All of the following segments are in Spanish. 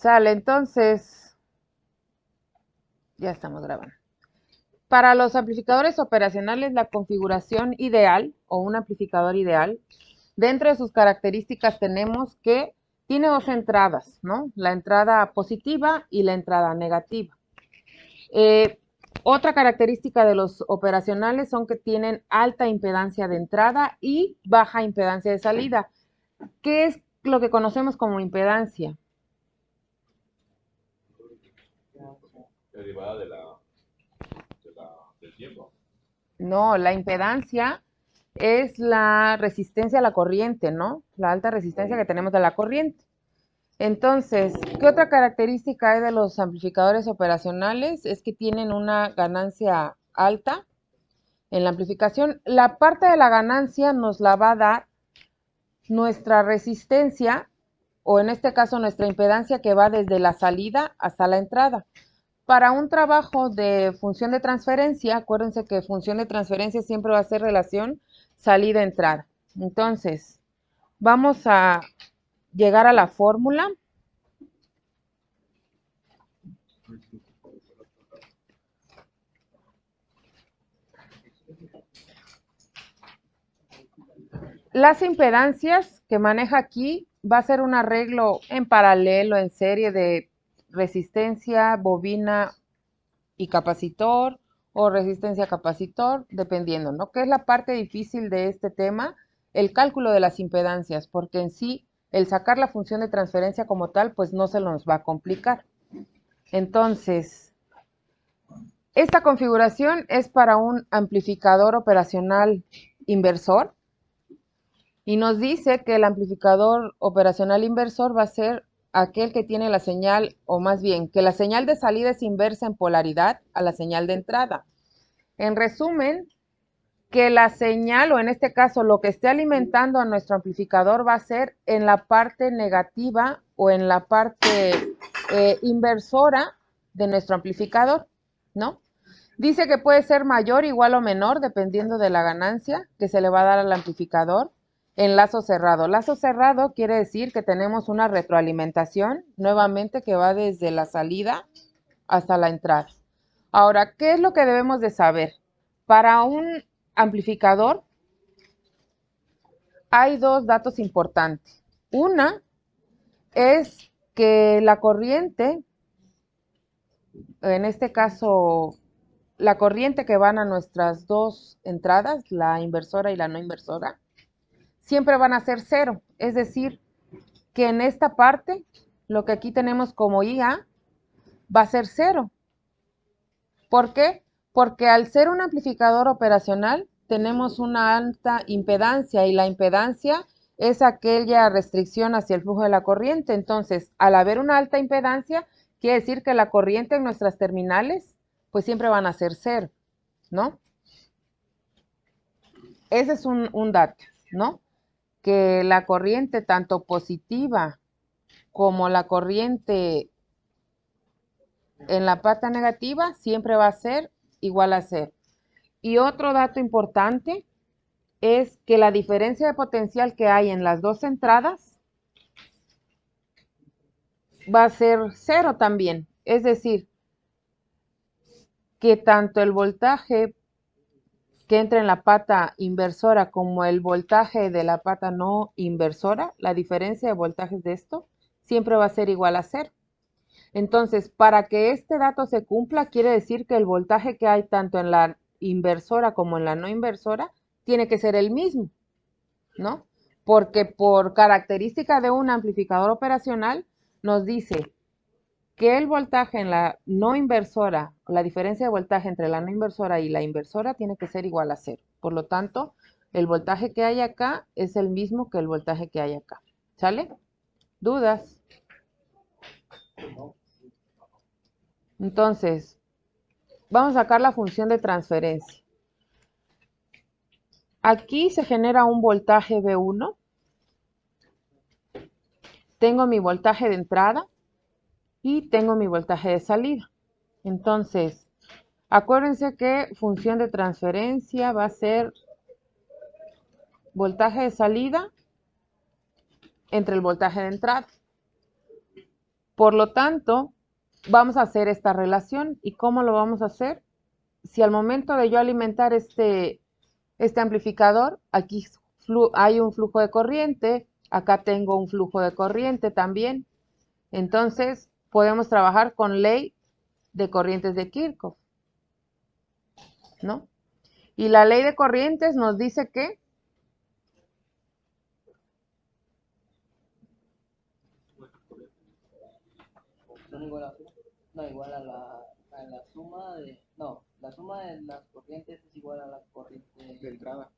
Sale, entonces, ya estamos grabando. Para los amplificadores operacionales, la configuración ideal o un amplificador ideal, dentro de sus características tenemos que tiene dos entradas, ¿no? La entrada positiva y la entrada negativa. Otra característica de los operacionales son que tienen alta impedancia de entrada y baja impedancia de salida. ¿Qué es lo que conocemos como impedancia? Derivada del tiempo. No, la impedancia es la resistencia a la corriente, ¿no? La alta resistencia que tenemos de la corriente. Entonces, ¿qué otra característica hay de los amplificadores operacionales? Es que tienen una ganancia alta en la amplificación. La parte de la ganancia nos la va a dar nuestra resistencia, o en este caso nuestra impedancia, que va desde la salida hasta la entrada. Para un trabajo de función de transferencia, acuérdense que función de transferencia siempre va a ser relación salida-entrada. Entonces, vamos a llegar a la fórmula. Las impedancias que maneja aquí va a ser un arreglo en paralelo, en serie de resistencia, bobina y capacitor, o resistencia capacitor, dependiendo, ¿no? ¿Qué es la parte difícil de este tema? El cálculo de las impedancias, porque en sí, el sacar la función de transferencia como tal, pues no se nos va a complicar. Entonces, esta configuración es para un amplificador operacional inversor y nos dice que el amplificador operacional inversor va a ser aquel que tiene la señal, o más bien, que la señal de salida es inversa en polaridad a la señal de entrada. En resumen, que la señal, o en este caso lo que esté alimentando a nuestro amplificador, va a ser en la parte negativa o en la parte inversora de nuestro amplificador, ¿no? Dice que puede ser mayor, igual o menor, dependiendo de la ganancia que se le va a dar al amplificador en lazo cerrado. Lazo cerrado quiere decir que tenemos una retroalimentación, nuevamente, que va desde la salida hasta la entrada. Ahora, ¿qué es lo que debemos de saber? Para un amplificador hay dos datos importantes. Una es que la corriente, en este caso, la corriente que van a nuestras dos entradas, la inversora y la no inversora, siempre van a ser cero. Es decir, que en esta parte, lo que aquí tenemos como IA, va a ser cero. ¿Por qué? Porque al ser un amplificador operacional, tenemos una alta impedancia, y la impedancia es aquella restricción hacia el flujo de la corriente. Entonces, al haber una alta impedancia, quiere decir que la corriente en nuestras terminales, pues siempre van a ser cero, ¿no? Ese es un dato, ¿no? Que la corriente tanto positiva como la corriente en la pata negativa siempre va a ser igual a cero. Y otro dato importante es que la diferencia de potencial que hay en las dos entradas va a ser cero también. Es decir, que tanto el voltaje que entra en la pata inversora como el voltaje de la pata no inversora, la diferencia de voltajes de esto siempre va a ser igual a cero. Entonces, para que este dato se cumpla, quiere decir que el voltaje que hay tanto en la inversora como en la no inversora tiene que ser el mismo, ¿no? Porque por característica de un amplificador operacional nos dice que el voltaje en la no inversora, la diferencia de voltaje entre la no inversora y la inversora tiene que ser igual a cero. Por lo tanto, el voltaje que hay acá es el mismo que el voltaje que hay acá. ¿Sale? ¿Dudas? Entonces, vamos a sacar la función de transferencia. Aquí se genera un voltaje V1. Tengo mi voltaje de entrada y tengo mi voltaje de salida. Entonces, acuérdense que función de transferencia va a ser voltaje de salida entre el voltaje de entrada. Por lo tanto, vamos a hacer esta relación. ¿Y cómo lo vamos a hacer? Si al momento de yo alimentar este amplificador, aquí hay un flujo de corriente, acá tengo un flujo de corriente también. Entonces, podemos trabajar con ley de corrientes de Kirchhoff, ¿no? Y la ley de corrientes nos dice que son igual a, no, igual a la suma de, no, la suma de las corrientes es igual a la corriente de entrada.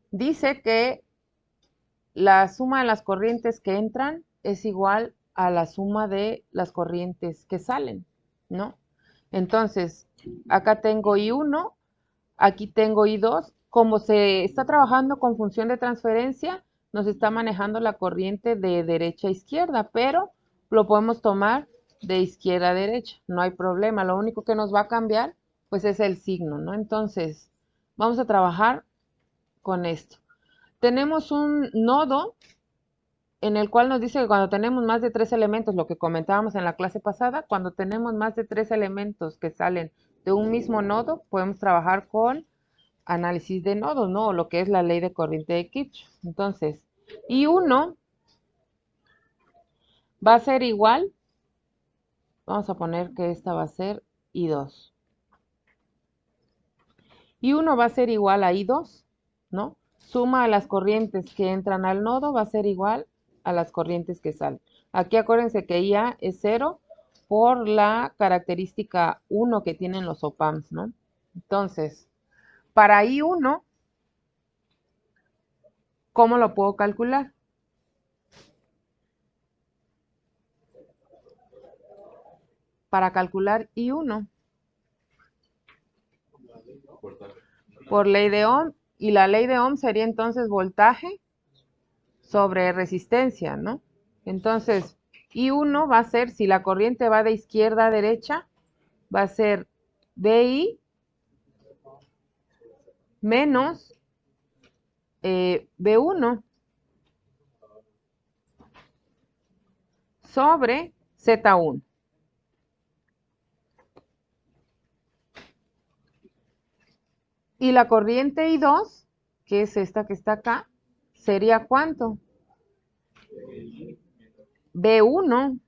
Dice que la suma de las corrientes que entran es igual a la suma de las corrientes que salen, ¿no? Entonces, acá tengo I1, aquí tengo I2. Como se está trabajando con función de transferencia, nos está manejando la corriente de derecha a izquierda, pero lo podemos tomar de izquierda a derecha, no hay problema. Lo único que nos va a cambiar, pues es el signo, ¿no? Entonces, vamos a trabajar con esto. Tenemos un nodo en el cual nos dice que cuando tenemos más de 3 elementos, lo que comentábamos en la clase pasada, cuando tenemos más de 3 elementos que salen de un mismo nodo, podemos trabajar con análisis de nodos, ¿no? O lo que es la ley de corriente de Kirchhoff. Entonces, I1 va a ser igual, vamos a poner que esta va a ser I2. I1 va a ser igual a I2, ¿no? Suma a las corrientes que entran al nodo va a ser igual a las corrientes que salen. Aquí acuérdense que IA es 0 por la característica 1 que tienen los op-amps, ¿no? Entonces, para I1, ¿cómo lo puedo calcular? Para calcular I1, por ley de Ohm, y la ley de Ohm sería entonces voltaje sobre resistencia, ¿no? Entonces, I1 va a ser, si la corriente va de izquierda a derecha, va a ser BI menos B1 sobre Z1. Y la corriente I2, que es esta que está acá, sería ¿cuánto? B1,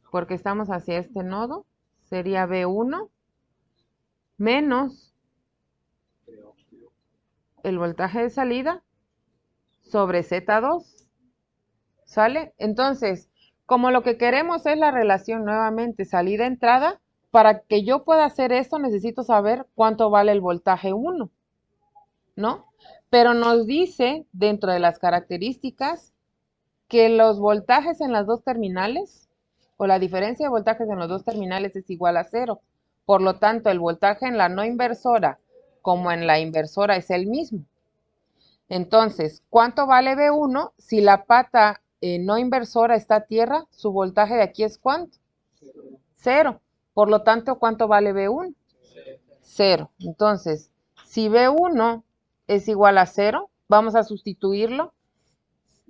porque estamos hacia este nodo, sería B1 menos el voltaje de salida sobre Z2. ¿Sale? Entonces, como lo que queremos es la relación nuevamente salida-entrada, para que yo pueda hacer esto necesito saber cuánto vale el voltaje 1, ¿no? Pero nos dice dentro de las características que los voltajes en las dos terminales, o la diferencia de voltajes en los dos terminales es igual a 0. Por lo tanto, el voltaje en la no inversora como en la inversora es el mismo. Entonces, ¿cuánto vale B1? Si la pata no inversora está a tierra, su voltaje de aquí es ¿cuánto? 0. Por lo tanto, ¿cuánto vale B1? 0. Entonces, si B1 es igual a 0, vamos a sustituirlo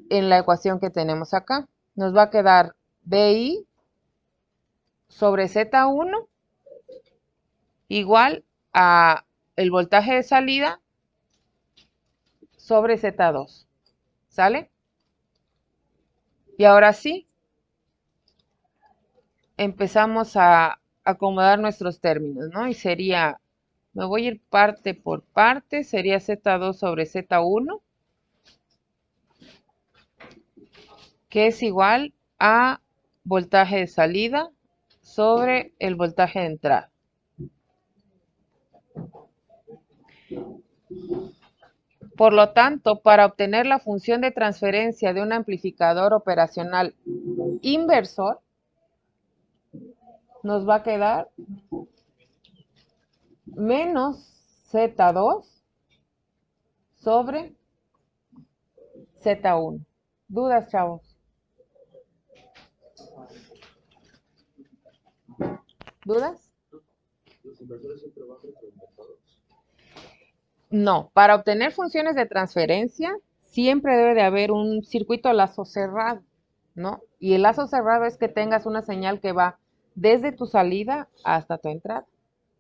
en la ecuación que tenemos acá. Nos va a quedar BI sobre Z1 igual a el voltaje de salida sobre Z2. ¿Sale? Y ahora sí, empezamos a acomodar nuestros términos, ¿no? Y sería, me voy a ir parte por parte, sería Z2 sobre Z1, que es igual a voltaje de salida sobre el voltaje de entrada. Por lo tanto, para obtener la función de transferencia de un amplificador operacional inversor, nos va a quedar menos Z2 sobre Z1. ¿Dudas, chavos? ¿Dudas? ¿Los inversores siempre van retroalimentados? No, para obtener funciones de transferencia siempre debe de haber un circuito lazo cerrado, ¿no? Y el lazo cerrado es que tengas una señal que va desde tu salida hasta tu entrada,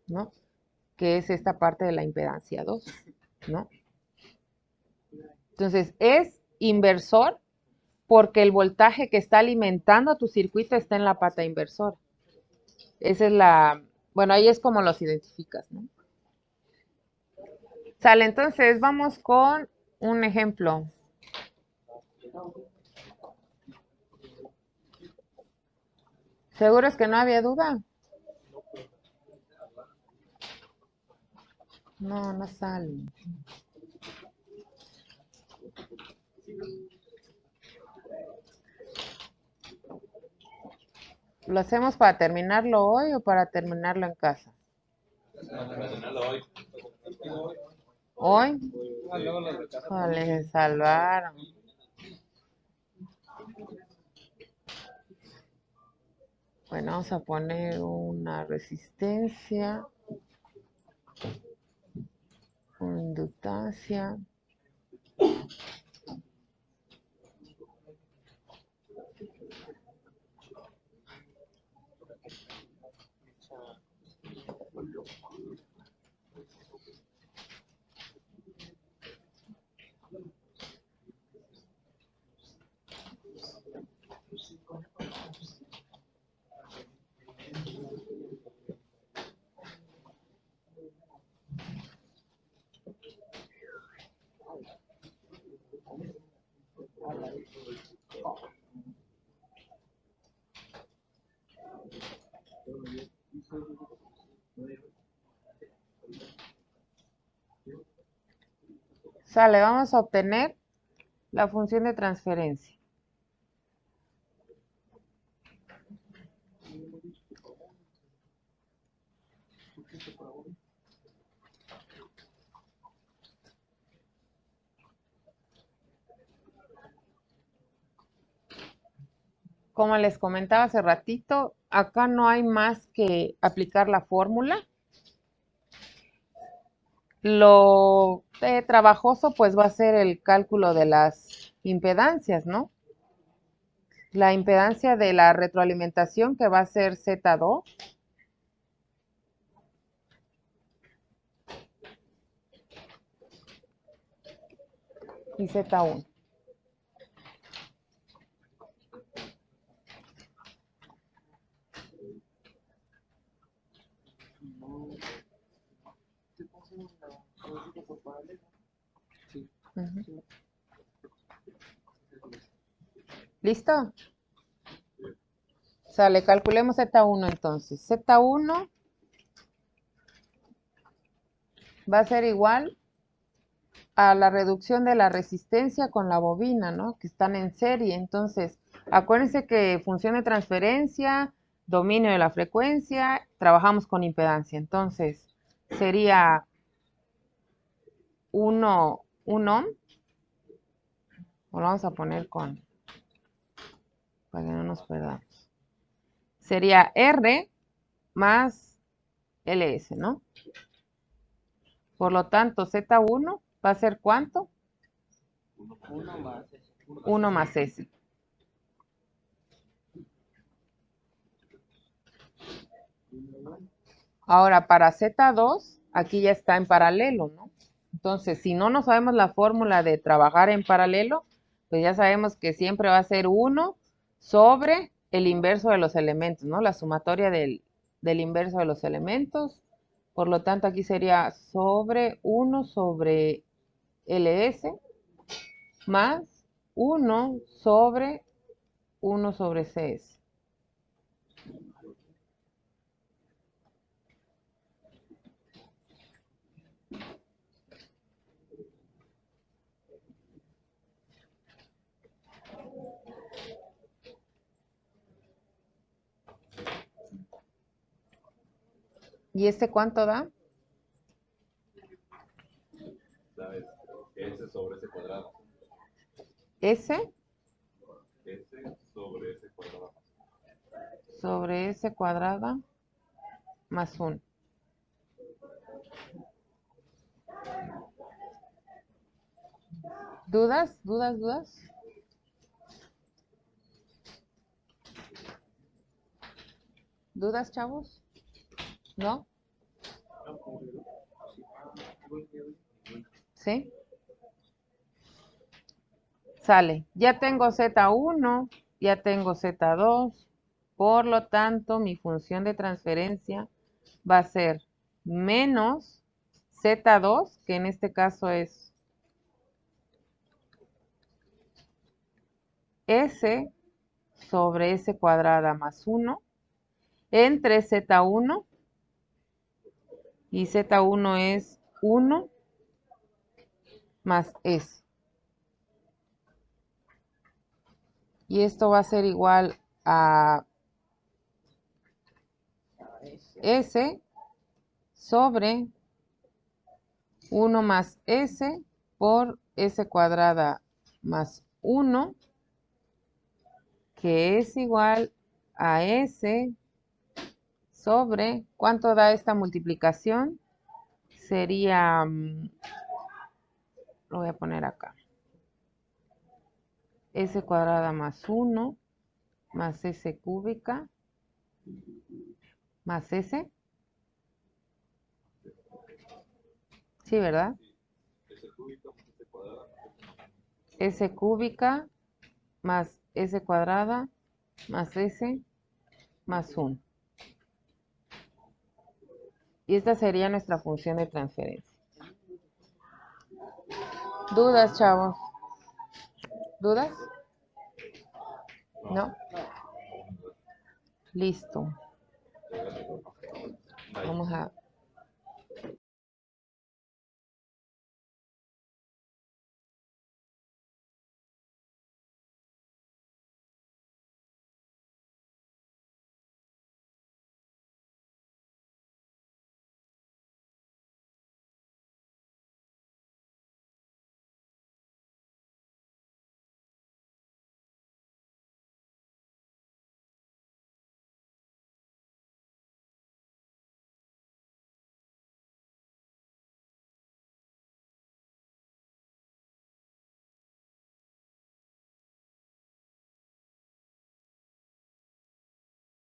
¿no? Que es esta parte de la impedancia 2, ¿no? Entonces, es inversor porque el voltaje que está alimentando tu circuito está en la pata inversora. Esa es la, bueno, ahí es como los identificas, ¿no? Sale, entonces vamos con un ejemplo. ¿Seguros que no había duda? No, no sale. ¿Lo hacemos para terminarlo hoy o para terminarlo en casa? ¿Hoy? Joder, se salvaron. Bueno, vamos a poner una resistencia, una inductancia. Sale, vamos a obtener la función de transferencia. Como les comentaba hace ratito, acá no hay más que aplicar la fórmula. Lo trabajoso pues va a ser el cálculo de las impedancias, ¿no? La impedancia de la retroalimentación que va a ser Z2 y Z1. Ujú. ¿Listo? Sale, calculemos Z1 entonces. Z1 va a ser igual a la reducción de la resistencia con la bobina, ¿no? Que están en serie. Entonces, acuérdense que función de transferencia, dominio de la frecuencia, trabajamos con impedancia. Entonces, sería 1 ohm, o lo vamos a poner con, para que no nos perdamos. Sería R más LS, ¿no? Por lo tanto, Z1 va a ser ¿cuánto? 1 más S. Ahora, para Z2, aquí ya está en paralelo, ¿no? Entonces, si no nos sabemos la fórmula de trabajar en paralelo, pues ya sabemos que siempre va a ser 1 sobre el inverso de los elementos, ¿no? La sumatoria del inverso de los elementos. Por lo tanto, aquí sería sobre 1 sobre LS más 1 sobre 1 sobre CS. ¿Y este cuánto da? ¿Sabes? S sobre S cuadrado. S S sobre S cuadrado. sobre S cuadrada más 1. ¿Dudas? ¿Dudas? ¿Dudas? ¿Dudas, chavos? ¿No? ¿Sí? Sale. Ya tengo Z1, ya tengo Z2. Por lo tanto, mi función de transferencia va a ser menos Z2, que en este caso es S sobre S cuadrada más 1, entre Z1, y Z1 es 1 más S. Y esto va a ser igual a S sobre 1 más S por S cuadrada más 1, que es igual a S sobre, ¿cuánto da esta multiplicación? Sería, lo voy a poner acá, S cuadrada más 1 más S cúbica más S. Sí, ¿verdad? S cúbica más S cuadrada más S más 1. Y esta sería nuestra función de transferencia. ¿Dudas, chavos? ¿Dudas? ¿No? Listo. Vamos a